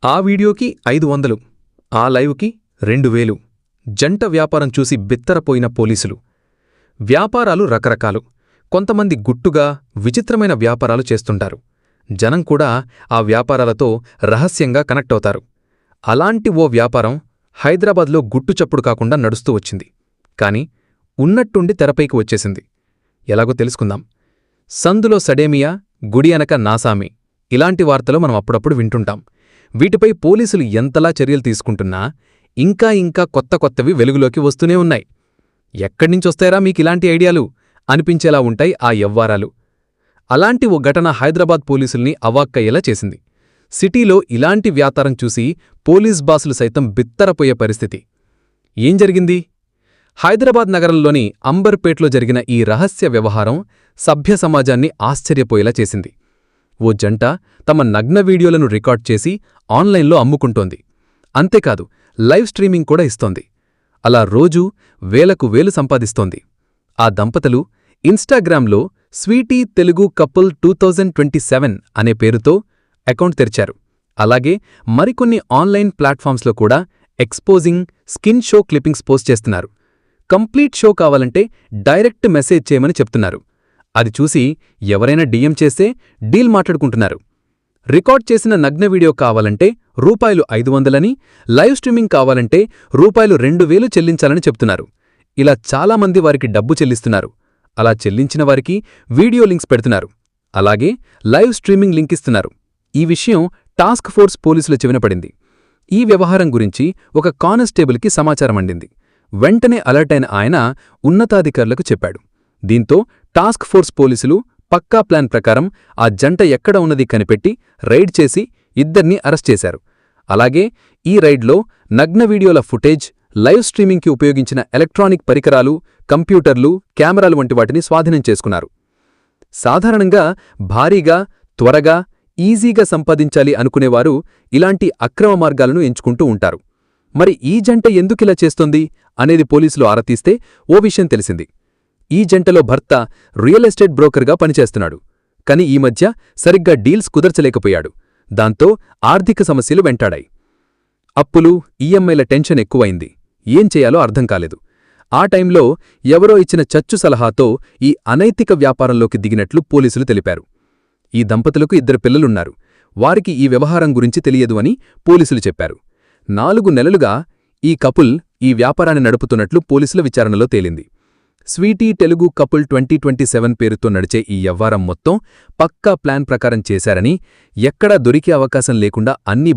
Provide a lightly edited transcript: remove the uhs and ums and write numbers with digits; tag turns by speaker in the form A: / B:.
A: ఆ వీడియోకి 500, ఆ లైవ్కి 2000. జంట వ్యాపారం చూసి బిత్తరపోయిన పోలీసులు. వ్యాపారాలు రకరకాలు. కొంతమంది గుట్టుగా విచిత్రమైన వ్యాపారాలు చేస్తుంటారు. జనం కూడా ఆ వ్యాపారాలతో రహస్యంగా కనెక్ట్ అవుతారు. అలాంటి ఓ వ్యాపారం హైదరాబాద్లో గుట్టుచప్పుడు కాకుండా నడుస్తూ వచ్చింది. కాని ఉన్నట్టుండి తెరపైకి వచ్చేసింది. ఎలాగో తెలుసుకుందాం. సందులో సడేమియా, గుడి అనక నాసామి, ఇలాంటి వార్తలు మనం అప్పుడప్పుడు వింటుంటాం. వీటిపై పోలీసులు ఎంతలా చర్యలు తీసుకుంటున్నా ఇంకా కొత్త కొత్తవి వెలుగులోకి వస్తూనే ఉన్నాయి. ఎక్కడ్నించొస్తాయరా మీకిలాంటి ఐడియాలు అనిపించేలా ఉంటాయి ఆ యవ్వారాలు. అలాంటి ఓ ఘటన హైదరాబాద్ పోలీసుల్ని అవాక్కయ్యేలా చేసింది. సిటీలో ఇలాంటి వ్యాపారం చూసి పోలీస్ బాసులు సైతం బిత్తరపోయే పరిస్థితి. ఏం జరిగింది? హైదరాబాద్ నగరంలోని అంబర్పేట్లో జరిగిన ఈ రహస్య వ్యవహారం సభ్య సమాజాన్ని ఆశ్చర్యపోయేలా చేసింది. ఓ జంట తమ నగ్న వీడియోలను రికార్డ్ చేసి ఆన్లైన్లో అమ్ముకుంటోంది. అంతేకాదు, లైవ్ స్ట్రీమింగ్ కూడా ఇస్తోంది. అలా రోజూ వేలకు వేలు సంపాదిస్తోంది. ఆ దంపతులు ఇన్స్టాగ్రామ్లో స్వీటీ తెలుగు కపుల్ 2027 అనే పేరుతో అకౌంట్ తెరిచారు. అలాగే మరికొన్ని ఆన్లైన్ ప్లాట్ఫామ్స్లో కూడా exposing, skin show clippings post చేస్తున్నారు. కంప్లీట్ షో కావాలంటే డైరెక్ట్ మెసేజ్ చేయమని చెప్తున్నారు. అది చూసి ఎవరైనా డిఎం చేస్తే డీల్ మాట్లాడుకుంటున్నారు. రికార్డ్ చేసిన నగ్న వీడియో కావాలంటే ₹500 లైవ్ స్ట్రీమింగ్ కావాలంటే ₹2000 చెల్లించాలని చెప్తున్నారు. ఇలా చాలామంది వారికి డబ్బు చెల్లిస్తున్నారు. అలా చెల్లించిన వారికి వీడియో లింక్స్ పెడుతున్నారు. అలాగే లైవ్ స్ట్రీమింగ్ లింక్ ఇస్తున్నారు. ఈ విషయం టాస్క్ ఫోర్స్ పోలీసుల చెవిన పడింది. ఈ వ్యవహారం గురించి ఒక కానిస్టేబుల్కి సమాచారం అందింది. వెంటనే అలర్ట్ అయిన ఆయన ఉన్నతాధికారులకు చెప్పాడు. దీంతో టాస్క్ ఫోర్స్ పోలీసులు పక్కా ప్లాన్ ప్రకారం ఆ జంట ఎక్కడ ఉన్నది కనిపెట్టి రైడ్ చేసి ఇద్దర్నీ అరెస్ట్ చేశారు. అలాగే ఈ రైడ్లో నగ్న వీడియోల ఫుటేజ్, లైవ్ స్ట్రీమింగ్కి ఉపయోగించిన ఎలక్ట్రానిక్ పరికరాలు, కంప్యూటర్లు, కెమెరాలు వంటి వాటిని స్వాధీనం చేసుకున్నారు. సాధారణంగా భారీగా, త్వరగా, ఈజీగా సంపాదించాలి అనుకునేవారు ఇలాంటి అక్రమ మార్గాలను ఎంచుకుంటూ ఉంటారు. మరి ఈ జంట ఎందుకిలా చేస్తోంది అనేది పోలీసులు ఆరా తీస్తే ఓ విషయం తెలిసింది. ఈ జంటలో భర్త రియల్ ఎస్టేట్ బ్రోకర్గా పనిచేస్తున్నాడు. కాని ఈ మధ్య సరిగ్గా డీల్స్ కుదర్చలేకపోయాడు. దాంతో ఆర్థిక సమస్యలు వెంటాడాయి. అప్పులు, ఈఎంఐల టెన్షన్ ఎక్కువైంది. ఏం చేయాలో అర్థం కాలేదు. ఆ టైంలో ఎవరో ఇచ్చిన చచ్చు సలహాతో ఈ అనైతిక వ్యాపారంలోకి దిగినట్లు పోలీసులు తెలిపారు. ఈ దంపతులకు 2 పిల్లలున్నారు. వారికి ఈ వ్యవహారం గురించి తెలియదు అని పోలీసులు చెప్పారు. 4 నెలలుగా ఈ కపుల్ ఈ వ్యాపారాన్ని నడుపుతున్నట్లు పోలీసుల విచారణలో తేలింది. స్వీటీ తెలుగు కపుల్ 2027 పేరుతో నడిచే ఈ వ్యవహారం మొత్తం పక్కా ప్లాన్ ప్రకారం చేశారని, ఎక్కడా దొరికే అవకాశం లేకుండా అన్ని